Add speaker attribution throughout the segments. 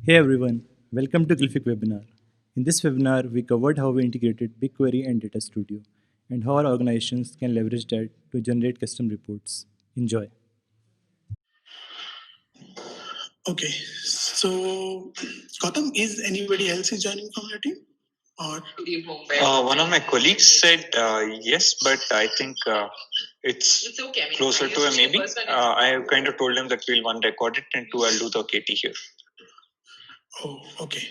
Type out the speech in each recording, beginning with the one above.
Speaker 1: Hey everyone, welcome to Glyphic webinar. In this webinar, we covered how we integrated BigQuery and Data Studio and how our organizations can leverage that to generate custom reports. Enjoy.
Speaker 2: Okay, so Gautam, is anybody else is joining from your team? Or
Speaker 3: One of my colleagues said yes, but I think it's okay. Closer to a maybe. I have kind of told him that we'll one record it and two I'll do the KT here.
Speaker 2: oh, okay,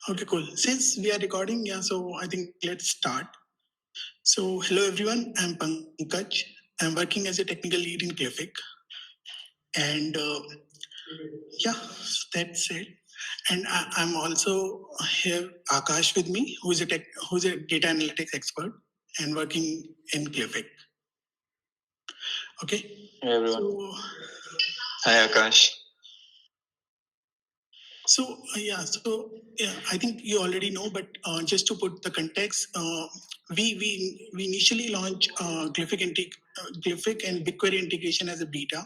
Speaker 2: okay, cool. Since we are recording, yeah, so I think let's start. So hello everyone, I'm Pankaj. I'm working as a technical lead in Clearfic, and yeah, that's it. And I'm also here Akash with me, who's a data analytics expert and working in Clearfic. Okay.
Speaker 3: Hey everyone.
Speaker 2: So,
Speaker 3: Hi Akash.
Speaker 2: So yeah, I think you already know, but just to put the context, we initially launched Glyphic and BigQuery integration as a beta,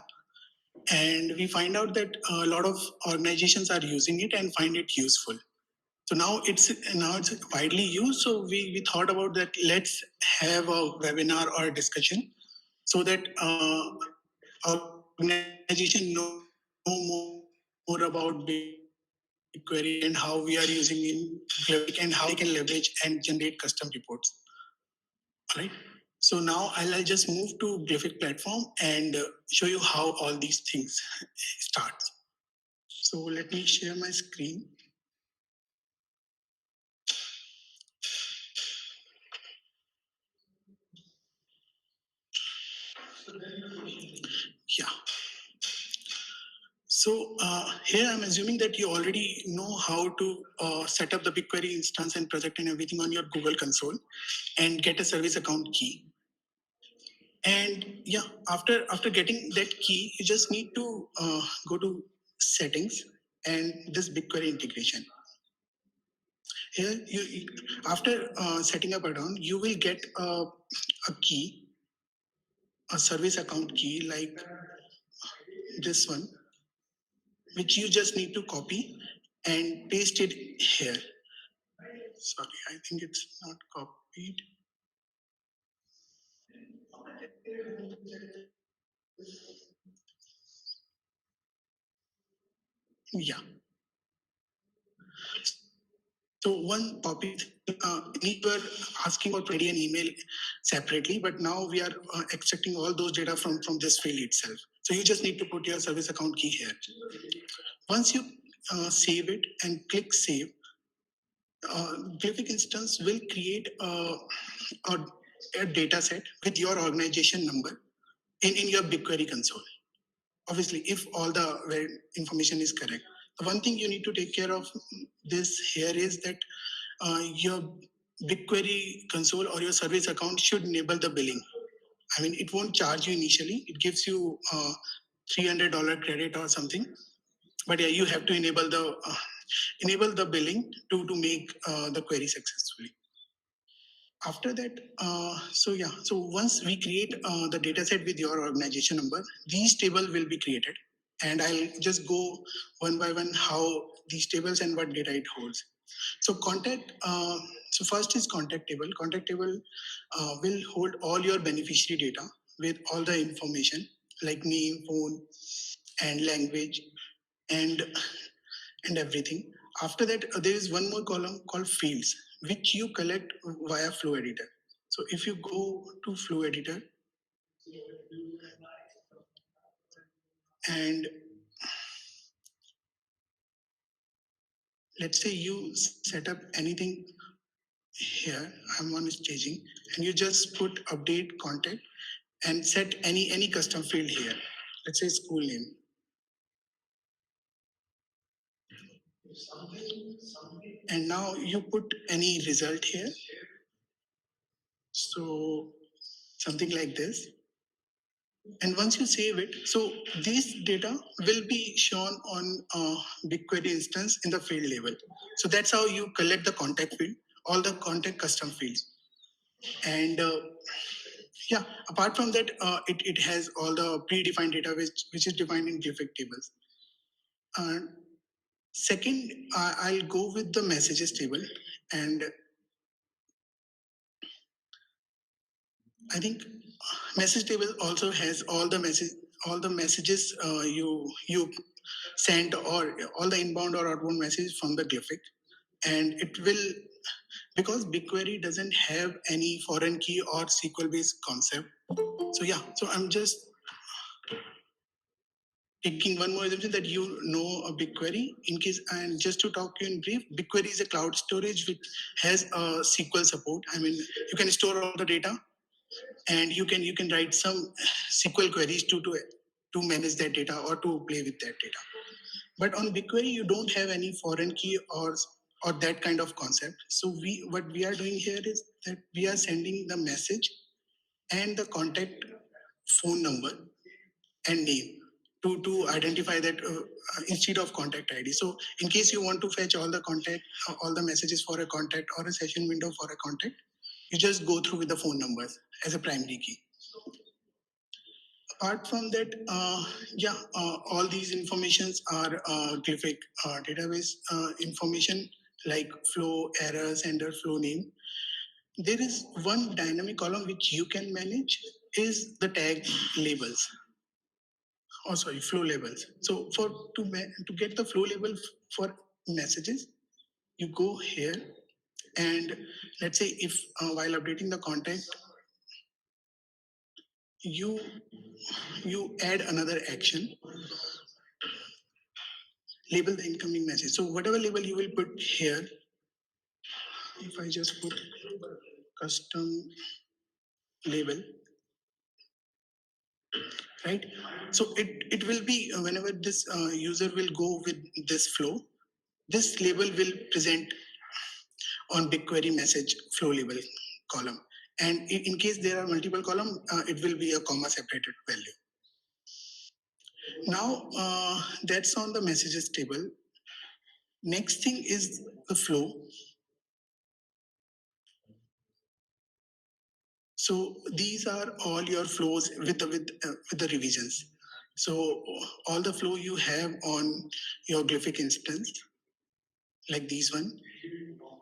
Speaker 2: and we find out that a lot of organizations are using it and find it useful. So now it's widely used. So we thought about that. Let's have a webinar or a discussion so that organization know more about BigQuery and how we are using in Glyphic and how they can leverage and generate custom reports. All right. So now I'll just move to Glyphic platform and show you how all these things start. So let me share my screen. Yeah. So here I'm assuming that you already know how to set up the BigQuery instance and project and everything on your Google console and get a service account key. And yeah, after getting that key, you just need to go to settings and this BigQuery integration. Here, after setting up add-on, you will get a key, a service account key like this one, which you just need to copy and paste it here. Sorry, I think it's not copied. Yeah. So one copy, we were asking for ID and email separately, but now we are extracting all those data from this field itself. So you just need to put your service account key here. Once you save it and click save, Glyphic instance will create a data set with your organization number in your BigQuery console. Obviously, if all the information is correct. The one thing you need to take care of this here is that your BigQuery console or your service account should enable the billing. I mean, it won't charge you initially. It gives you $300 credit or something. But yeah, you have to enable the billing to make the query successfully. After that, so once we create the data set with your organization number, these table will be created. And I'll just go one by one how these tables and what data it holds. So so first is contact table. Contact table will hold all your beneficiary data with all the information like name, phone, and language, and and everything. After that, there is one more column called fields, which you collect via Flow Editor. So if you go to Flow Editor and let's say you set up anything here, I'm on staging, and you just put update contact and set any custom field here. Let's say school name. And now you put any result here. So something like this. And once you save it, so this data will be shown on BigQuery instance in the field level. So that's how you collect the contact field, all the contact custom fields. And yeah, apart from that, it has all the predefined data which is defined in Glyphic tables. Second, I'll go with the messages table, and I think message table also has all the messages you send, or all the inbound or outbound messages from the Glyphic, and it will, because BigQuery doesn't have any foreign key or SQL based concept. So yeah, so I'm just taking one more assumption that you know a BigQuery. In case, and just to talk to you in brief, BigQuery is a cloud storage which has a SQL support. I mean, you can store all the data, and you can write some SQL queries to manage that data or to play with that data. But on BigQuery, you don't have any foreign key or that kind of concept. So what we are doing here is that we are sending the message and the contact phone number and name to identify that instead of contact ID. So in case you want to fetch all the messages for a contact or a session window for a contact, you just go through with the phone numbers as a primary key. Apart from that, all these informations are Glyphic database information like flow, error, sender, flow name. There is one dynamic column which you can manage is the tag labels. Oh, sorry, flow labels. So to get the flow label for messages, you go here, and let's say if while updating the contact, you add another action, label the incoming message. So whatever label you will put here, if I just put custom label, right? So it will be whenever this user will go with this flow, this label will present on BigQuery message flow label column. And in case there are multiple columns, it will be a comma separated value. Now that's on the messages table. Next thing is the flow. So these are all your flows with the revisions. So all the flow you have on your Glyphic instance, like these one,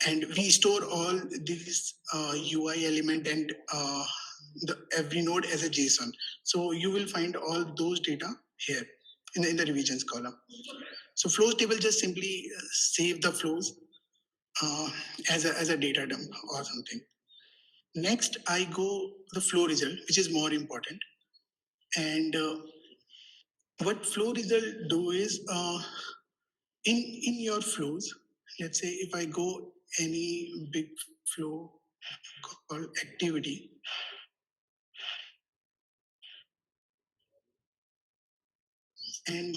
Speaker 2: and we store all these UI element and every node as a JSON. So you will find all those data here in the revisions column. So flows table just simply save the flows as a data dump or something. Next, I go the flow result, which is more important. And what flow result do is in your flows, let's say if I go any big flow called activity, and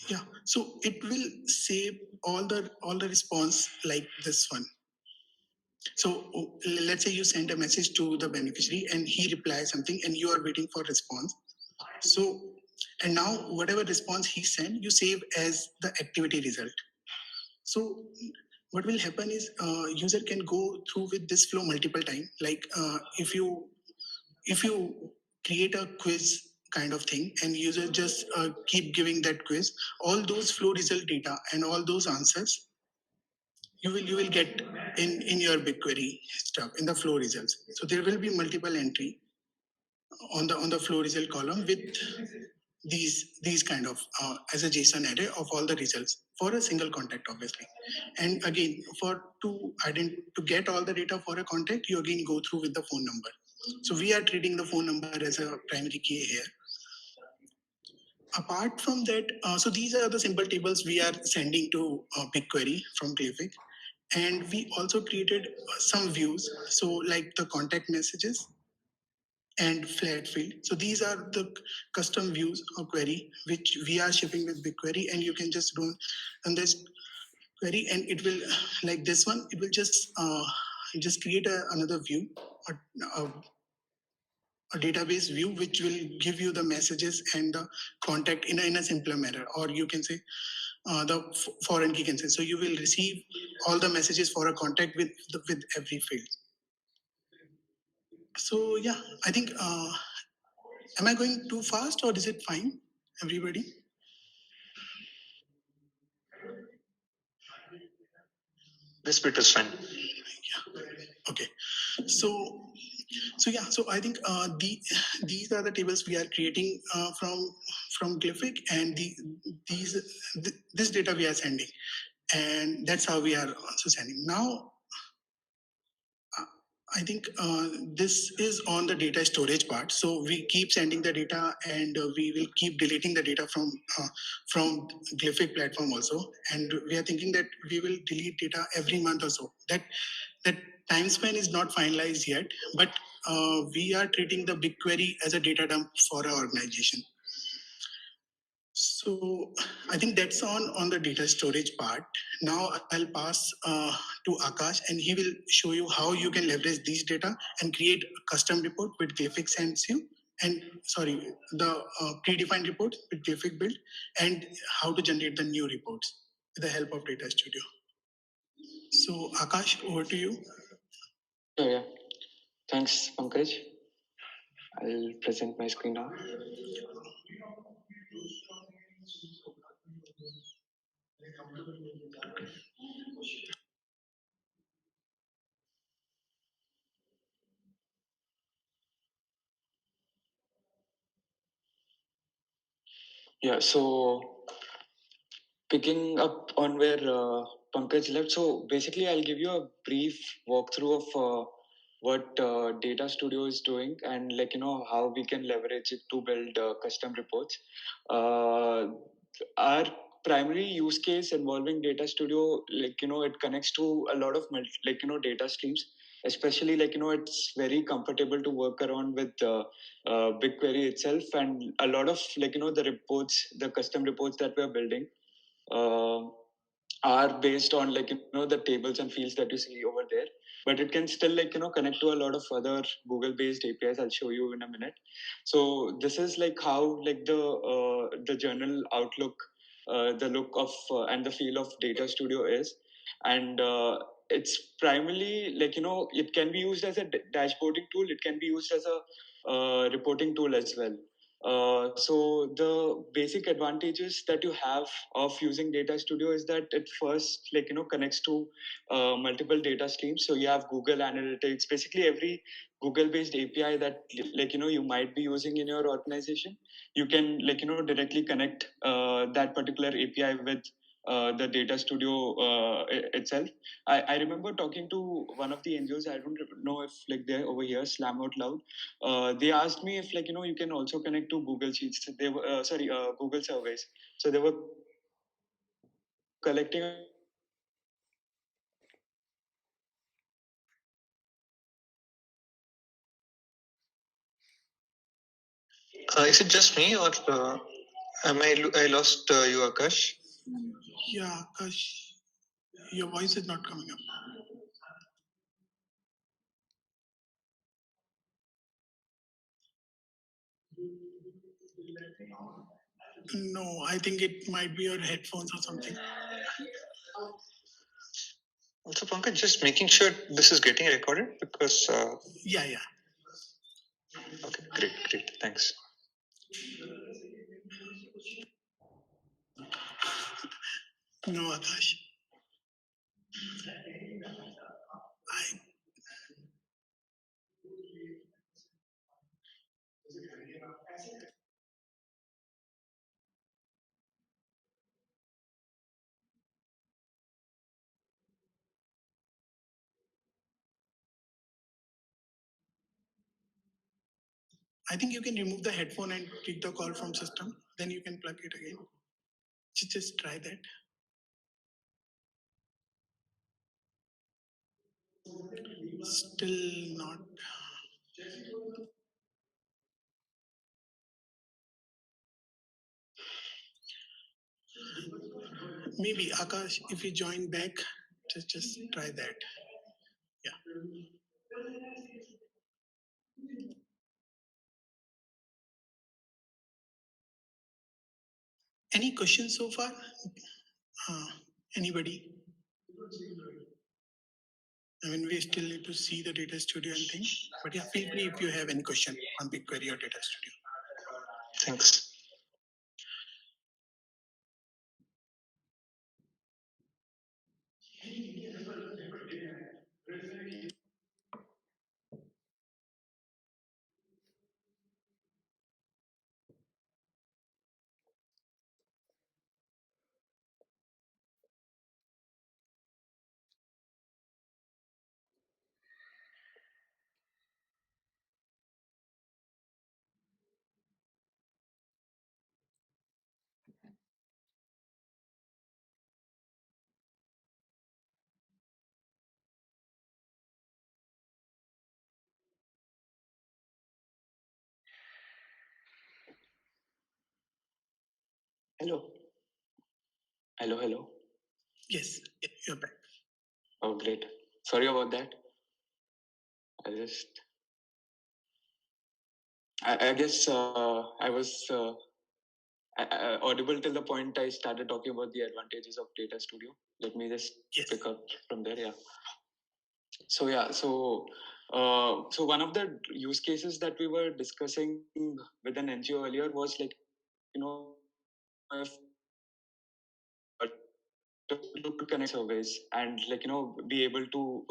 Speaker 2: yeah, so it will save all the response like this one. So let's say you send a message to the beneficiary and he replies something and you are waiting for response. So, and now whatever response he sent, you save as the activity result. So what will happen is user can go through with this flow multiple times. Like if you create a quiz kind of thing and user just keep giving that quiz, all those flow result data and all those answers you will get in your BigQuery stuff in the flow results. So there will be multiple entry on the flow result column with these kind of as a JSON array of all the results for a single contact, obviously. And again, to get all the data for a contact, you again go through with the phone number. So we are treating the phone number as a primary key here. Apart from that, so these are the simple tables we are sending to BigQuery from Glyphic. And we also created some views, so like the contact messages and flat field. So these are the custom views of query which we are shipping with BigQuery, and you can just run this query and it will, like this one, it will just create another view, a database view which will give you the messages and the contact in a simpler manner, or you can say the foreign key can say. So you will receive all the messages for a contact with every field. So yeah, I think, am I going too fast or is it fine, everybody?
Speaker 3: This bit is fine.
Speaker 2: Okay. So I think these are the tables we are creating from Glyphic, and this data we are sending, and that's how we are also sending. Now, I think this is on the data storage part. So we keep sending the data, and we will keep deleting the data from Glyphic platform also. And we are thinking that we will delete data every month or so. That time span is not finalized yet, but we are treating the BigQuery as a data dump for our organization. So I think that's on the data storage part. Now I'll pass to Akash, and he will show you how you can leverage these data and create a custom report with Glyphic sends you, and sorry, the predefined report with Glyphic build, and how to generate the new reports with the help of Data Studio. So Akash, over to you.
Speaker 4: Oh, yeah. Thanks, Pankaj. I'll present my screen now. Yeah, so picking up on where Pankaj left, so basically I'll give you a brief walkthrough of what Data Studio is doing, and how we can leverage it to build custom reports. Our primary use case involving Data Studio, it connects to a lot of data streams. Especially it's very comfortable to work around with BigQuery itself, and a lot of the reports, the custom reports that we're building uh, are based on the tables and fields that you see over there, but it can still connect to a lot of other Google based APIs. I'll show you in a minute. So this is how the general outlook, the look of and the feel of Data Studio is. And it's primarily it can be used as a dashboarding tool, it can be used as a reporting tool as well. So the basic advantages that you have of using Data Studio is that it first connects to multiple data streams. So you have Google Analytics, basically every Google-based API that you might be using in your organization. You can directly connect that particular API with the Data Studio itself. I remember talking to one of the NGOs. I don't know if they're over here, Slam Out Loud. They asked me if you can also connect to Google Sheets. They were Google Surveys. So they were collecting.
Speaker 3: Is it just me, or I lost you, Akash?
Speaker 2: Yeah, Akash, your voice is not coming up. No, I think it might be your headphones or something.
Speaker 3: Also, Pankaj, just making sure this is getting recorded, because
Speaker 2: Yeah.
Speaker 3: okay, great, thanks.
Speaker 2: No, Akash. I think you can remove the headphone and take the call from system. Then you can plug it again. Just try that. Still not. Maybe Akash, if you join back, just try that. Yeah. Any questions so far? Anybody? I mean, we still need to see the Data Studio and things. But yeah, feel free if you have any question on BigQuery or Data Studio.
Speaker 3: Thanks.
Speaker 4: Hello. Hello.
Speaker 2: Yes, you're back.
Speaker 4: Oh, great. Sorry about that. I guess I was audible till the point I started talking about the advantages of Data Studio. Let me just pick up from there. Yeah. So one of the use cases that we were discussing with an NGO earlier was like, if to connect surveys and be able to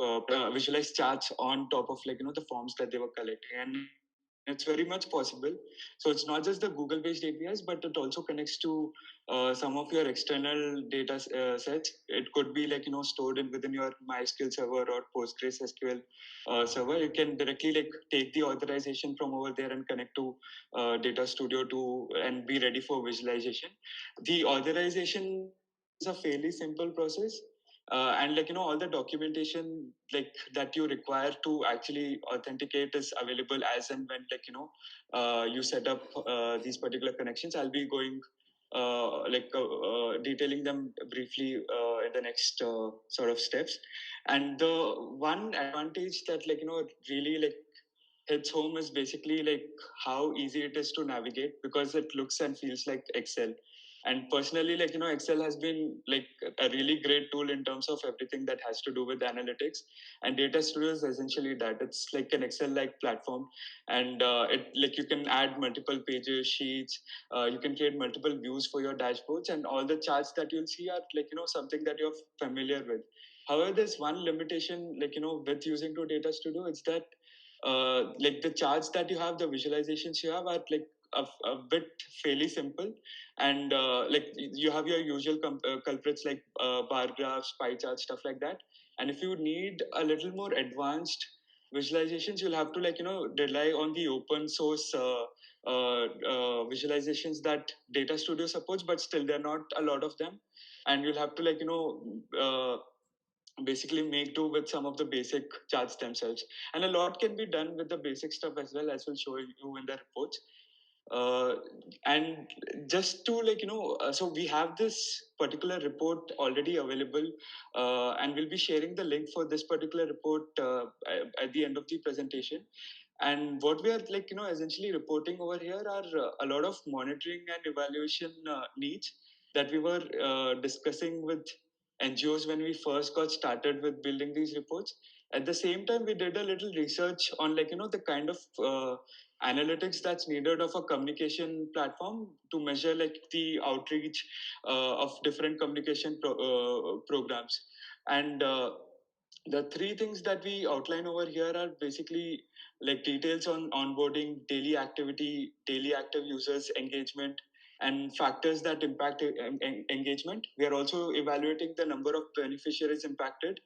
Speaker 4: visualize charts on top of the forms that they were collecting, and it's very much possible. So it's not just the Google based APIs, but it also connects to some of your external data sets. It could be stored within your MySQL server or PostgreSQL server. You can directly take the authorization from over there and connect to Data Studio and be ready for visualization. The authorization is a fairly simple process, and all the documentation that you require to actually authenticate is available as and when you set up these particular connections. I'll be going detailing them briefly in the next sort of steps. And the one advantage that really hits home is basically how easy it is to navigate, because it looks and feels like Excel. And personally, Excel has been a really great tool in terms of everything that has to do with analytics. And Data Studio is essentially that. It's like an Excel like platform, and it you can add multiple pages, sheets, you can create multiple views for your dashboards, and all the charts that you'll see are something that you're familiar with. However, there's one limitation with using to Data Studio. It's that the charts that you have, the visualizations you have are a bit fairly simple, and you have your usual culprits like bar graphs, pie charts, stuff like that. And if you need a little more advanced visualizations, you'll have to rely on the open source visualizations that Data Studio supports, but still there are not a lot of them, and you'll have to basically make do with some of the basic charts themselves. And a lot can be done with the basic stuff as well, as we'll show you in the reports. And just to so we have this particular report already available, and we'll be sharing the link for this particular report at the end of the presentation. And what we are essentially reporting over here are a lot of monitoring and evaluation needs that we were discussing with NGOs when we first got started with building these reports. At the same time, we did a little research on the kind of analytics that's needed of a communication platform to measure the outreach of different communication programs. And the three things that we outline over here are basically details on onboarding, daily activity, daily active users, engagement, and factors that impact engagement. We are also evaluating the number of beneficiaries impacted,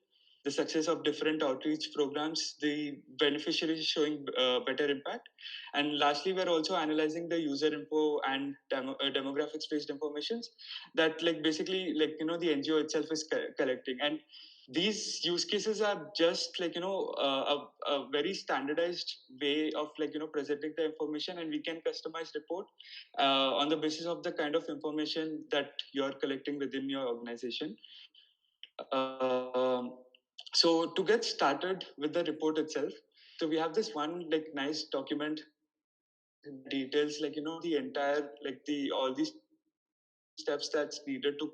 Speaker 4: the success of different outreach programs, the beneficiaries showing better impact. And lastly, we're also analyzing the user info and demographics based informations that basically the NGO itself is collecting. And these use cases are just a very standardized way of presenting the information, and we can customize report on the basis of the kind of information that you're collecting within your organization. um, so to get started with the report itself, so we have this one nice document that details the entire the all these steps that's needed to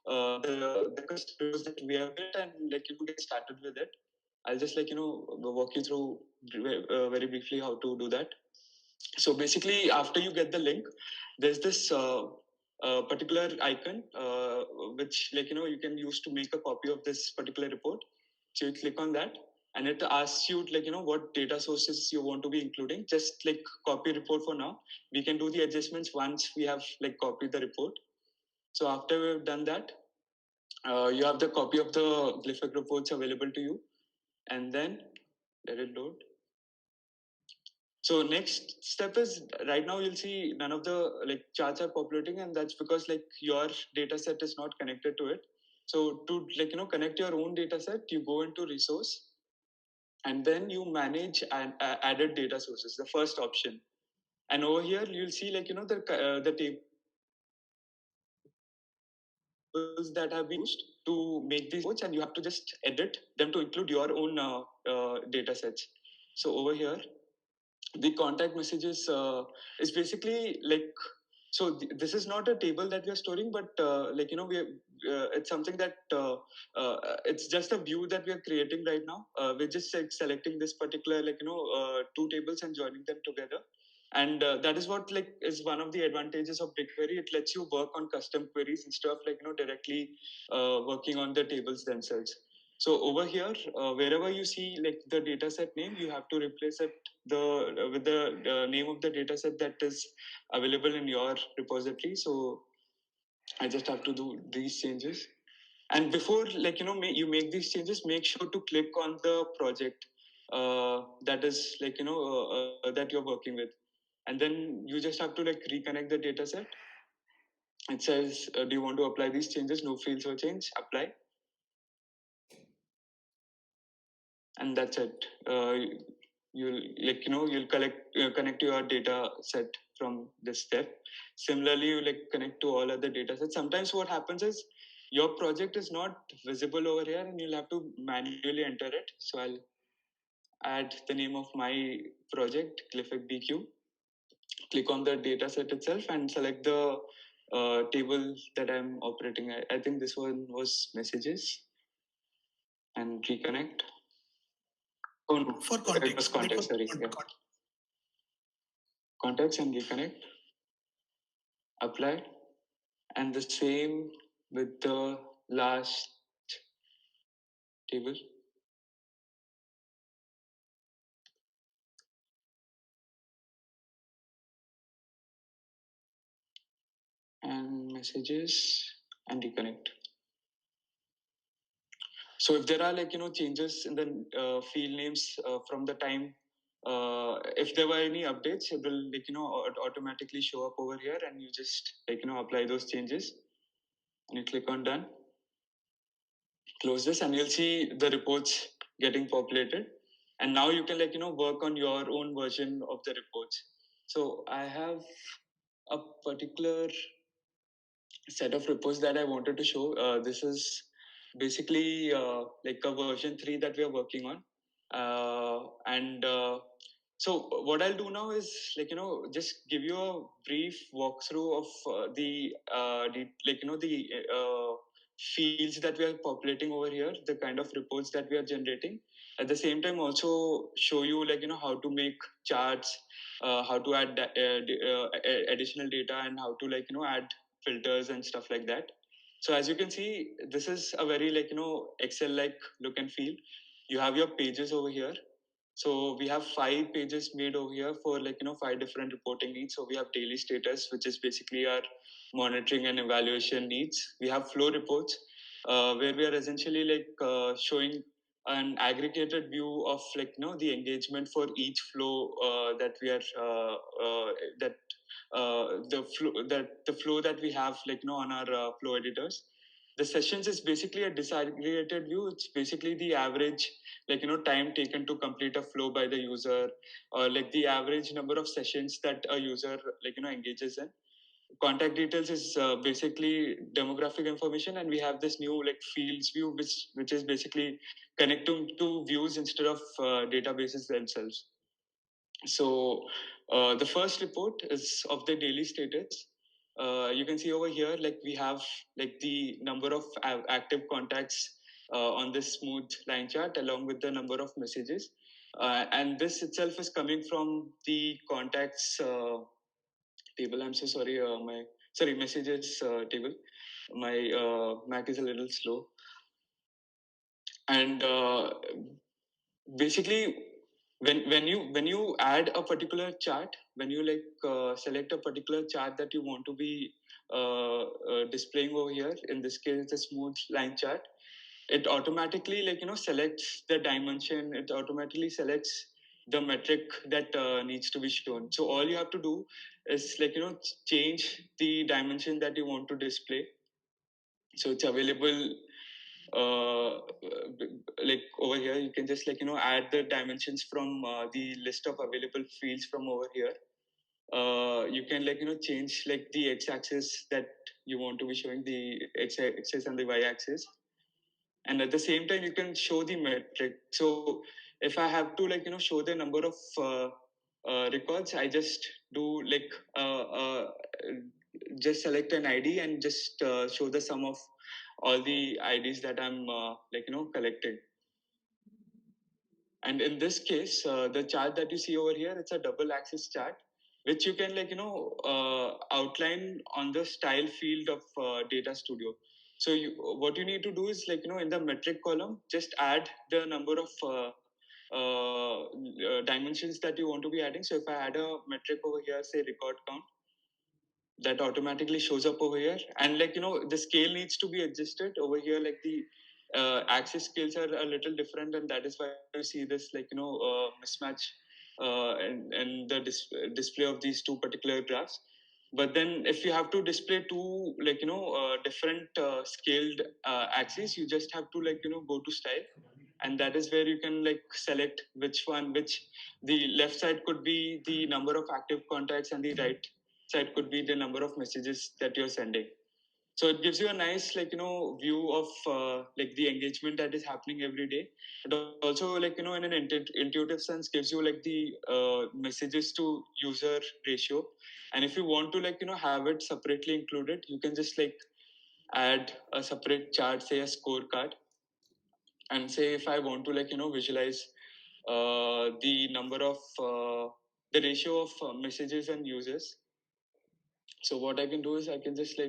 Speaker 4: the customers that we have built, and get started with it. I'll just walk you through very briefly how to do that. So basically, after you get the link, there's this particular icon which you can use to make a copy of this particular report. So you click on that, and it asks you what data sources you want to be including. Just copy report for now. We can do the adjustments once we have copied the report. So after we've done that, you have the copy of the Glyphic reports available to you, and then let it load. So next step is, right now you'll see none of the charts are populating, and that's because your data set is not connected to it. So to connect your own data set, you go into resource, and then you manage added data sources, the first option. And over here you'll see the table tables that have been used to make these reports, and you have to just edit them to include your own data sets. So over here, the contact messages is basically like, so this is not a table that we are storing, but like, you know, it's something that it's just a view that we are creating right now. We're just like selecting this particular, like, you know, two tables and joining them together. And that is what like is one of the advantages of BigQuery. It lets you work on custom queries instead of like, you know, directly working on the tables themselves. So over here, wherever you see like the dataset name, you have to replace it with the name of the dataset that is available in your repository. So I just have to do these changes. And before, like, you know, you make these changes, make sure to click on the project that is like, you know, that you're working with. And then you just have to like reconnect the dataset. It says, do you want to apply these changes? No fields or change, apply. And that's it. You'll like, you know, you'll connect your data set from this step. Similarly, you like connect to all other data sets. Sometimes what happens is your project is not visible over here and you'll have to manually enter it. So I'll add the name of my project, Glyphic BQ. Click on the data set itself and select the table that I'm operating. I think this one was messages, and reconnect. Oh no,
Speaker 2: For
Speaker 4: it was
Speaker 2: context.
Speaker 4: context, sorry. Yeah. Contacts and reconnect, apply, and the same with the last table. And messages and reconnect. So if there are like, you know, changes in the field names from the time, if there were any updates, it will like, you know, automatically show up over here, and you just like, you know, apply those changes and you click on done. Close this and you'll see the reports getting populated. And now you can like, you know, work on your own version of the reports. So I have a particular set of reports that I wanted to show. This is basically like a version 3 that we are working on. And so what I'll do now is like, you know, just give you a brief walkthrough of the like, you know, the fields that we are populating over here, the kind of reports that we are generating. At the same time, also show you like, you know, how to make charts, how to add additional data, and how to like, you know, add filters and stuff like that. So as you can see, this is a very like, you know, Excel like look and feel. You have your pages over here. So we have 5 pages made over here for like, you know, 5 different reporting needs. So we have daily status, which is basically our monitoring and evaluation needs. We have flow reports, where we are essentially like showing an aggregated view of like, you know, the engagement for each flow that we are that the flow that we have like, you know, on our flow editors. The sessions is basically a disaggregated view. It's basically the average like, you know, time taken to complete a flow by the user, or like the average number of sessions that a user like, you know, engages in. Contact details is basically demographic information, and we have this new like fields view, which is basically connecting to views instead of databases themselves. So the first report is of the daily status. You can see over here, like we have like the number of active contacts on this smooth line chart, along with the number of messages. And this itself is coming from the contacts table. I'm so sorry, messages table. My Mac is a little slow. And basically, when you add a particular chart, when you like select a particular chart that you want to be displaying over here, in this case it's a smooth line chart, it automatically like, you know, selects the dimension, it automatically selects the metric that needs to be shown. So all you have to do is like, you know, change the dimension that you want to display. So it's available like over here. You can just like, you know, add the dimensions from the list of available fields from over here. You can like, you know, change like the x-axis that you want to be showing, the x-axis and the y-axis. And at the same time, you can show the metric. So if I have to show the number of records, I just do just select an ID and just show the sum of all the IDs that I'm collecting. And in this case, the chart that you see over here, it's a double axis chart, which you can outline on the style field of Data Studio. So what you need to do is in the metric column, just add the number of dimensions that you want to be adding. So if I add a metric over here, say record count, that automatically shows up over here. And the scale needs to be adjusted over here. Like the axis scales are a little different, and that is why you see this mismatch and the display of these two particular graphs. But then if you have to display two different scaled axes, you just have to go to style, and that is where you can select which the left side could be the number of active contacts and the right side could be the number of messages that you're sending. So it gives you a nice view of the engagement that is happening every day. It also in an intuitive sense gives you the messages to user ratio. And if you want to have it separately included, you can just add a separate chart, say a scorecard, and say if I want to visualize the number of the ratio of messages and users. So what I can do is I can just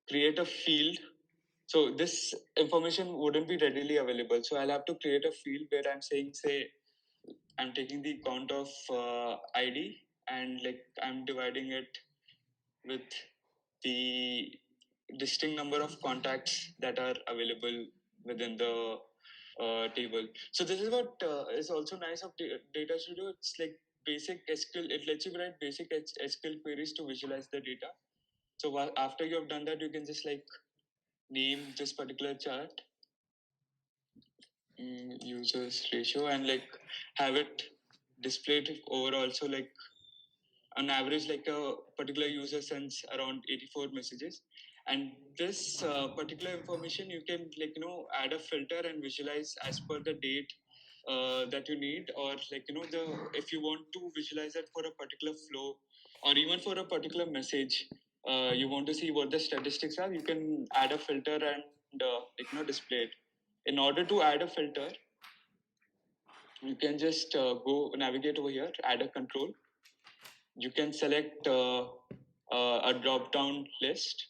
Speaker 4: create a field. So this information wouldn't be readily available. So I'll have to create a field where I'm saying, say, I'm taking the count of ID and I'm dividing it with the distinct number of contacts that are available within the table. So this is what is also nice of Data Studio. It's basic SQL. It lets you write basic SQL queries to visualize the data. So after you have done that, you can just name this particular chart users ratio and have it displayed over also on average a particular user sends around 84 messages, and this particular information you can add a filter and visualize as per the date that you need, or the if you want to visualize it for a particular flow or even for a particular message, you want to see what the statistics are, you can add a filter and display it. In order to add a filter, you can just go navigate over here, add a control. You can select a drop down list,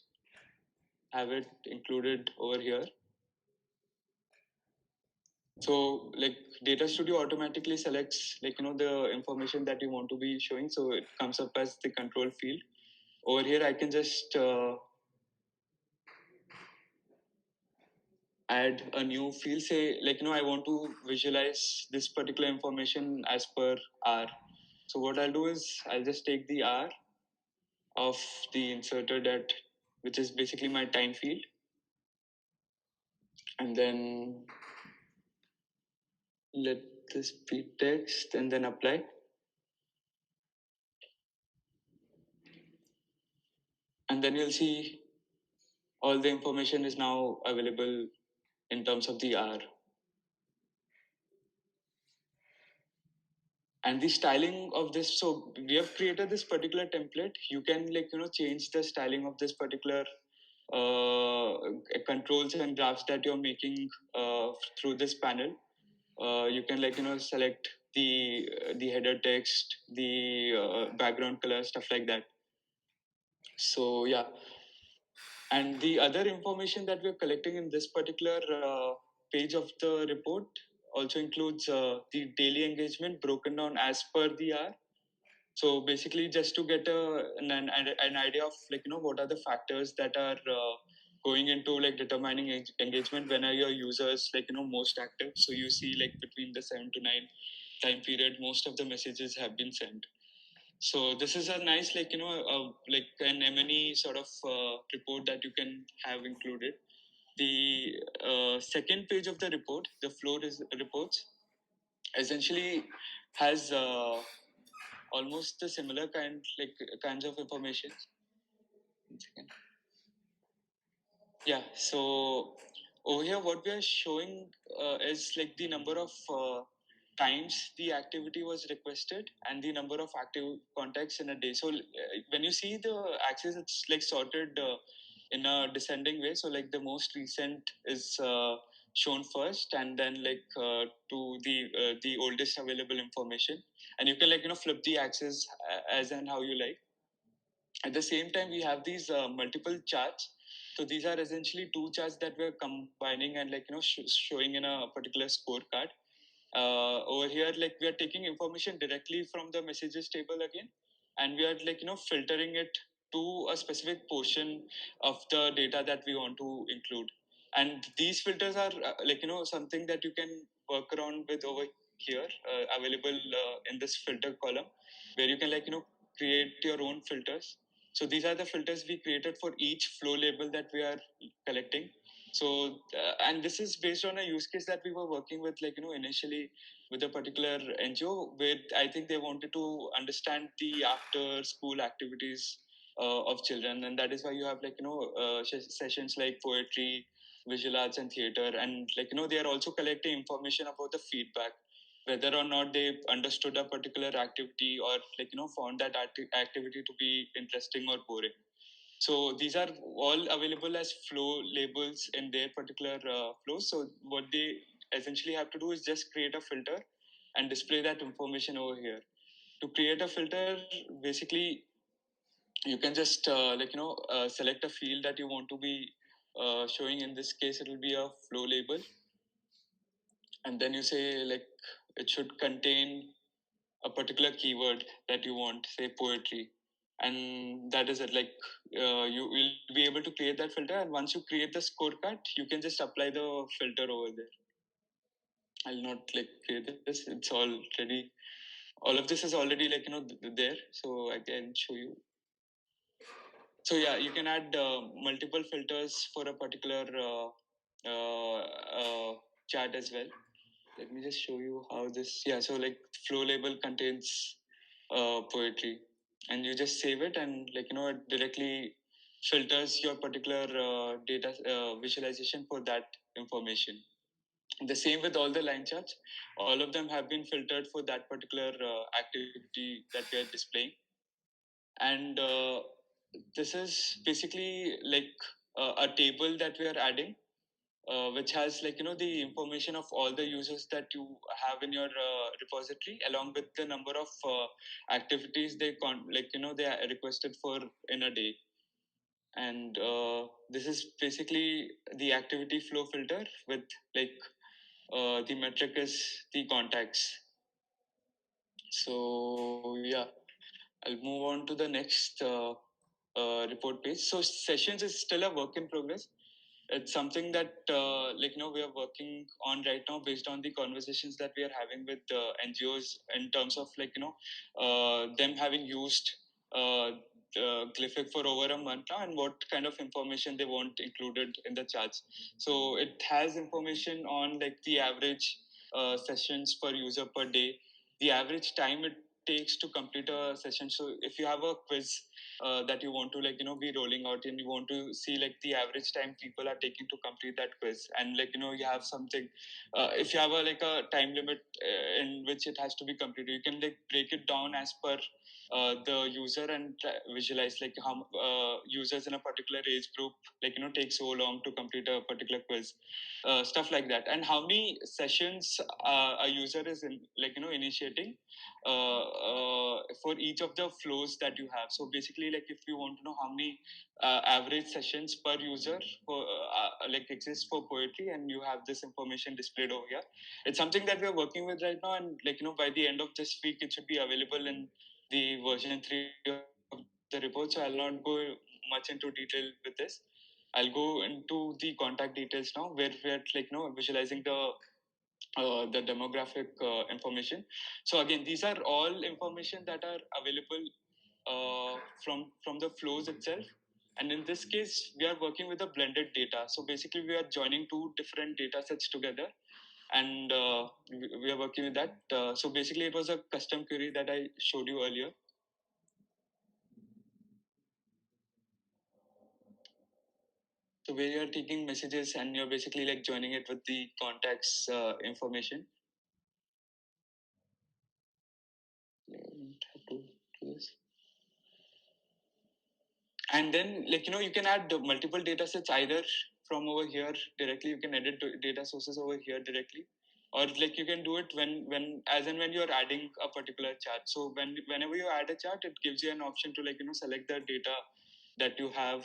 Speaker 4: have it included over here. So Data Studio automatically selects the information that you want to be showing, so it comes up as the control field. Over here I can just add a new field, say I want to visualize this particular information as per R. So what I'll do is I'll just take the R of the inserted at, which is basically my time field, and then let this be text and then apply. And then you'll see all the information is now available in terms of the R. And the styling of this, so we have created this particular template. You can change the styling of this particular controls and graphs that you're making through this panel. You can select the header text, the background color, stuff like that. So yeah, and the other information that we're collecting in this particular page of the report also includes the daily engagement broken down as per the R. So basically, just to get an idea of what are the factors that are going into determining engagement, when are your users most active. So you see between the 7 to 9 time period, most of the messages have been sent. So this is a nice an M&E sort of report that you can have included. The second page of the report, the flow reports, essentially has almost the similar kinds of information. 1 second. Yeah, so over here, what we are showing is like the number of times the activity was requested and the number of active contacts in a day. So when you see the axis, it's like sorted in a descending way. So like the most recent is shown first, and then like to the oldest available information, and you can like flip the axis as and how you like. At the same time, we have these multiple charts. So these are essentially two charts that we're combining and like showing in a particular scorecard. Over here, like we are taking information directly from the messages table again, and we are like filtering it to a specific portion of the data that we want to include. And these filters are like something that you can work around with over here, available in this filter column, where you can like create your own filters. So these are the filters we created for each flow label that we are collecting. So and this is based on a use case that we were working with, like initially with a particular NGO, where I think they wanted to understand the after school activities of children, and that is why you have like sessions like poetry, visual arts, and theater, and like they are also collecting information about the feedback, whether or not they understood a particular activity or like found that activity to be interesting or boring. So these are all available as flow labels in their particular flow. So what they essentially have to do is just create a filter and display that information over here. To create a filter, basically you can just select a field that you want to be showing. In this case, it will be a flow label, and then you say like it should contain a particular keyword that you want, say poetry, and that is it. Like you will be able to create that filter, and once you create the scorecard, you can just apply the filter over there. I'll not like create this; it's already all of this is already like there, so I can show you. So yeah, you can add multiple filters for a particular chart as well. Let me just show you how this. Yeah, so like flow label contains poetry, and you just save it, and like it directly filters your particular data visualization for that information. The same with all the line charts. All of them have been filtered for that particular activity that we are displaying, and this is basically like a table that we are adding, which has like the information of all the users that you have in your repository, along with the number of activities they are requested for in a day. And this is basically the activity flow filter with like the metric is the contacts. So yeah, I'll move on to the next report page. So sessions is still a work in progress. It's something that we are working on right now based on the conversations that we are having with NGOs in terms of them having used Glyphic for over a month now, and what kind of information they want included in the charts. So it has information on like the average sessions per user per day, the average time it takes to complete a session. So if you have a quiz that you want to be rolling out, and you want to see like the average time people are taking to complete that quiz, and you have something, if you have a time limit in which it has to be completed, you can like break it down as per the user, and visualize like how users in a particular age group take so long to complete a particular quiz, stuff like that, and how many sessions a user is initiating for each of the flows that you have. So basically, like if you want to know how many average sessions per user for exist for poetry, and you have this information displayed over here. It's something that we're working with right now, and by the end of this week it should be available in the version 3 of the report. So I'll not go much into detail with this. I'll go into the contact details now, where we're visualizing the demographic information. So again, these are all information that are available from the flows itself. And in this case, we are working with a blended data. So basically, we are joining two different data sets together, and we are working with that. So basically, it was a custom query that I showed you earlier. So where you're taking messages and you're basically like joining it with the contacts information. Have to do this. And then you can add multiple data sets either from over here directly. You can edit data sources over here directly, or you can do it when as and when you're adding a particular chart. So whenever you add a chart, it gives you an option to select the data that you have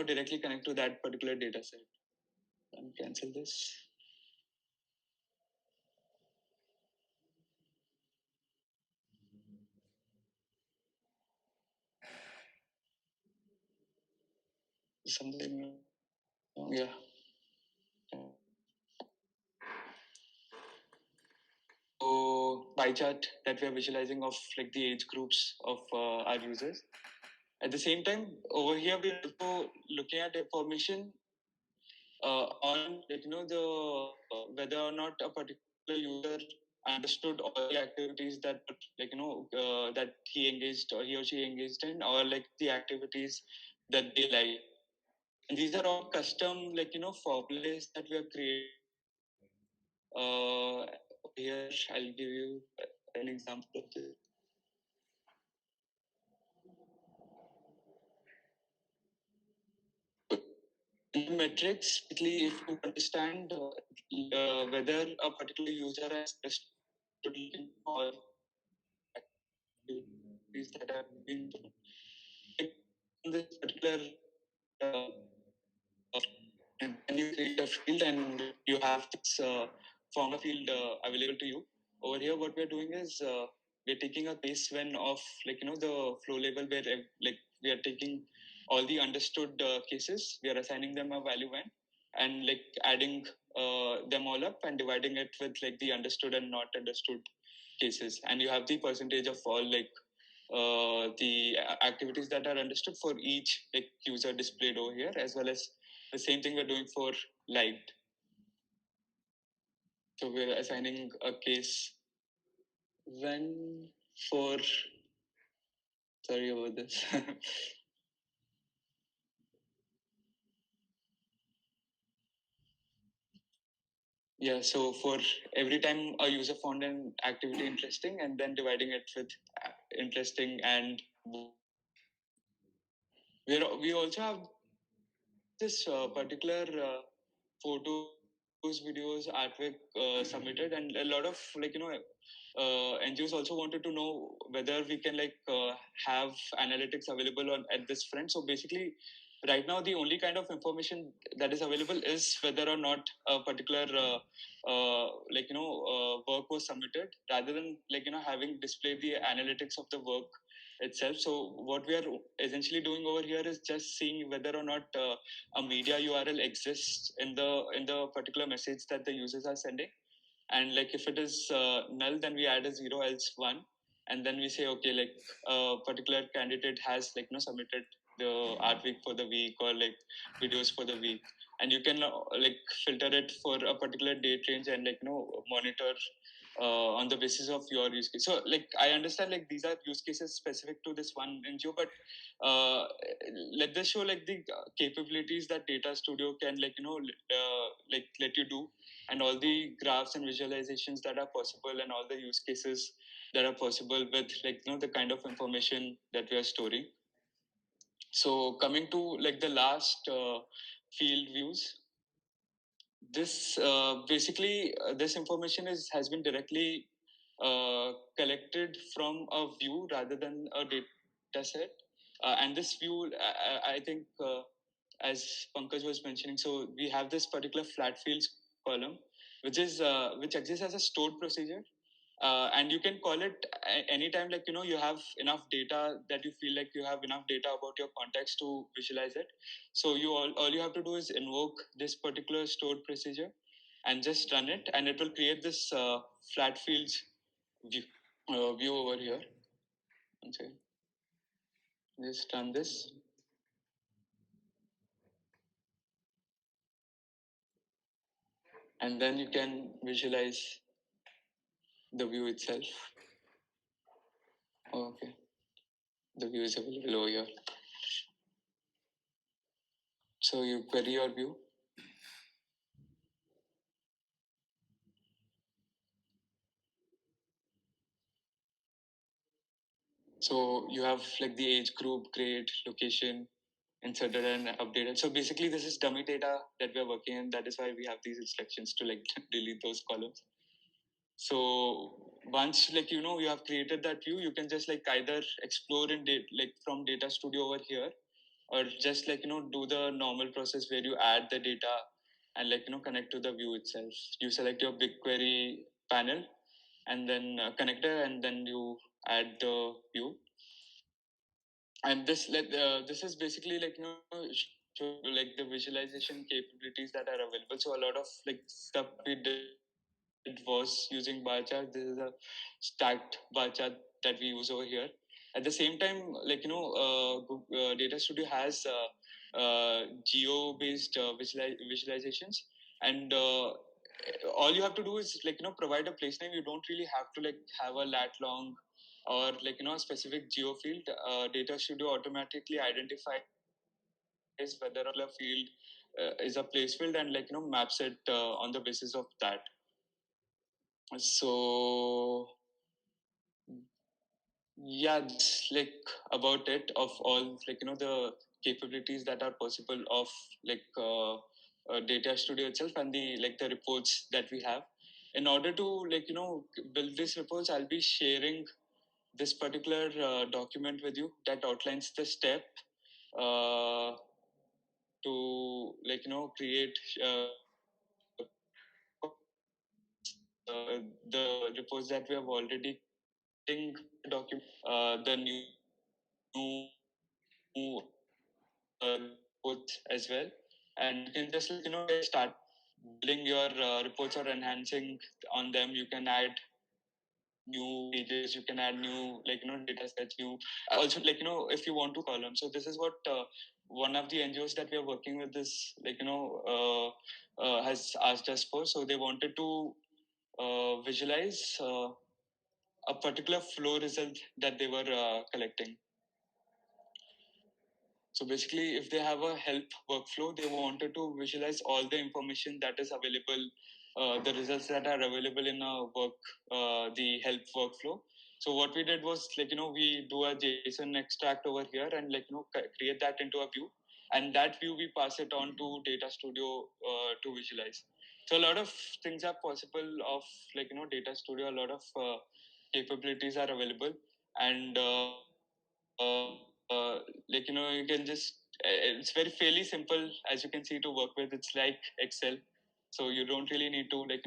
Speaker 4: directly connect to that particular data set. And cancel this. Something, yeah. So pie chart that we are visualizing of the age groups of our users. At the same time, over here we're also looking at information on the whether or not a particular user understood all the activities that that he or she engaged in, or the activities that they like. And these are all custom formulas that we have created. Here I'll give you an example of this. In the metrics, basically, if you understand whether a particular user has understood all activities that have been done, in this particular uh, and you create a field and you have this formula field available to you. Over here, what we're doing is we're taking a case when of the flow label where we are taking all the understood cases, we are assigning them a value when, and adding them all up and dividing it with the understood and not understood cases, and you have the percentage of all the activities that are understood for each user displayed over here, as well as the same thing we're doing for liked. So we're assigning a case when for, sorry about this. Yeah, so for every time a user found an activity interesting and then dividing it with interesting, and we also have this particular photos, videos, artwork submitted, and a lot of NGOs also wanted to know whether we can have analytics available on at this front. So basically, right now the only kind of information that is available is whether or not a particular work was submitted, rather than having displayed the analytics of the work itself. So what we are essentially doing over here is just seeing whether or not a media URL exists in the particular message that the users are sending, and if it is null, then we add a 0 else 1, and then we say okay, a particular candidate has submitted the art week for the week, or videos for the week, and you can filter it for a particular date range and monitor on the basis of your use case. So I understand these are use cases specific to this one NGO, but let this show the capabilities that Data Studio can let you do, and all the graphs and visualizations that are possible, and all the use cases that are possible with the kind of information that we are storing. So coming to the last field views, this basically this information has been directly collected from a view rather than a data set, and this view I think as Pankaj was mentioning, so we have this particular flat fields column which exists as a stored procedure, and you can call it anytime you have enough data, that you feel like you have enough data about your context to visualize it. So all you have to do is invoke this particular stored procedure and just run it, and it will create this flat fields view over here. Okay. Just run this. And then you can visualize the view itself. Okay. The view is available over here. So you query your view. So you have like the age group, grade, location, inserted and updated. So basically this is dummy data that we're working in. That is why we have these instructions to like delete those columns. So once like you have created that view, you can just like either explore in like from Data Studio over here, or just like do the normal process where you add the data and like connect to the view itself. You select your BigQuery panel and then connector, and then you add the view. And this is basically like like the visualization capabilities that are available. So a lot of like stuff we did was using bar chart. This is a stacked bar chart that we use over here. At the same time, like Data Studio has geo based visualizations, and all you have to do is like provide a place name. You don't really have to like have a lat long or like a specific geo field. Data Studio automatically identifies whether a field is a place field, and like maps it on the basis of that. So yeah, that's like about it of all like the capabilities that are possible of like Data Studio itself, and the like the reports that we have. In order to like build these reports, I'll be sharing this particular document with you that outlines the step uh, to like create the reports that we have already document the new reports as well, and you can just start building your reports or enhancing on them. You can add new pages, you can add new like data sets, new also like if you want to column. So this is what one of the NGOs that we are working with is like has asked us for. So they wanted to visualize a particular flow result that they were collecting. So basically, if they have a help workflow, they wanted to visualize all the information that is available, the results that are available in a the help workflow. So what we did was like we do a JSON extract over here and like create that into a view, and that view we pass it on to Data Studio to visualize. So a lot of things are possible of like Data Studio. A lot of capabilities are available, and uh, like you can just it's very fairly simple, as you can see, to work with. It's like Excel, so you don't really need to like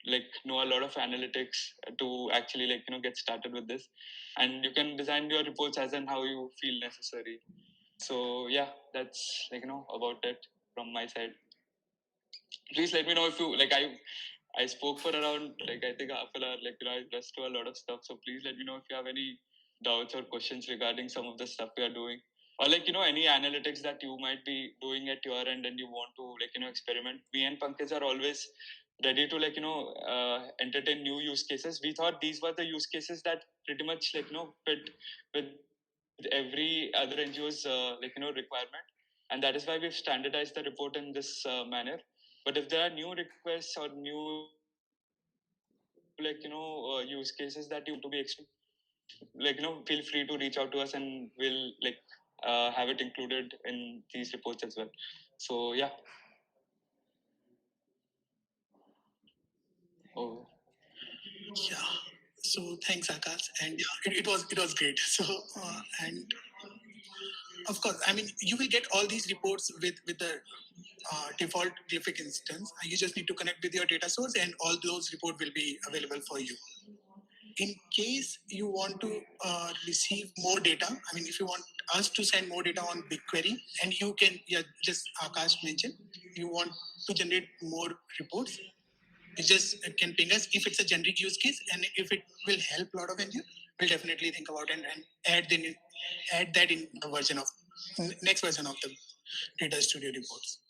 Speaker 4: like know a lot of analytics to actually like get started with this, and you can design your reports as and how you feel necessary. So yeah, that's like about it from my side. Please let me know if you like I spoke for around like I think half an hour. Like I rushed to a lot of stuff. So please let me know if you have any doubts or questions regarding some of the stuff we are doing, or like any analytics that you might be doing at your end and you want to like experiment. Me and Pankaj are always ready to like entertain new use cases. We thought these were the use cases that pretty much like fit with every other NGO's like requirement, and that is why we've standardized the report in this manner. But if there are new requests or new like use cases that you want to be like feel free to reach out to us, and we'll like have it included in these reports as well. So yeah. Oh.
Speaker 2: Yeah. So thanks, Akash, and yeah, it was great. So and of course, I mean, you will get all these reports with the default Glyphic instance. You just need to connect with your data source, and all those reports will be available for you. In case you want to receive more data, I mean, if you want us to send more data on BigQuery, and you can, yeah, just Akash mentioned, you want to generate more reports, you just can ping us if it's a generic use case, and if it will help a lot of engineers, we'll definitely think about it and add that in the version of next version of the Data Studio reports.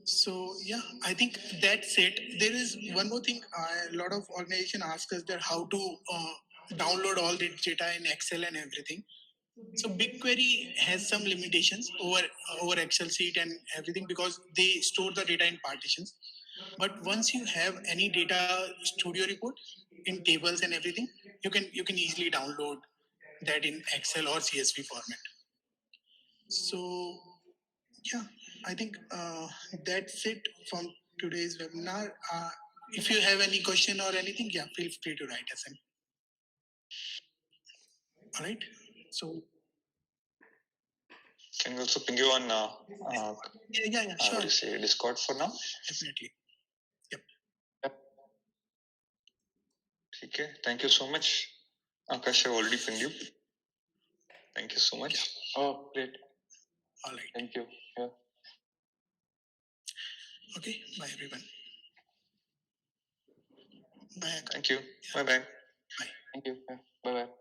Speaker 2: So yeah, I think that's it. There is one more thing. A lot of organization ask us that how to download all the data in Excel and everything. So BigQuery has some limitations over Excel sheet and everything because they store the data in partitions. But once you have any data studio report in tables and everything, you can easily download that in Excel or CSV format. So yeah, I think that's it from today's webinar. If you have any question or anything, yeah, feel free to write us in. All right. So
Speaker 3: Can we also ping you on
Speaker 2: yeah,
Speaker 3: what
Speaker 2: sure,
Speaker 3: do you say, Discord for now?
Speaker 2: definitely.
Speaker 3: Okay, thank you so much. Akash, I've already pinged you. Thank you so much.
Speaker 4: Oh, great.
Speaker 2: All right.
Speaker 4: Thank you. Yeah.
Speaker 2: Okay. Bye, everyone. Bye.
Speaker 3: Thank you. Bye bye.
Speaker 2: Bye.
Speaker 4: Thank you. Yeah. Bye bye.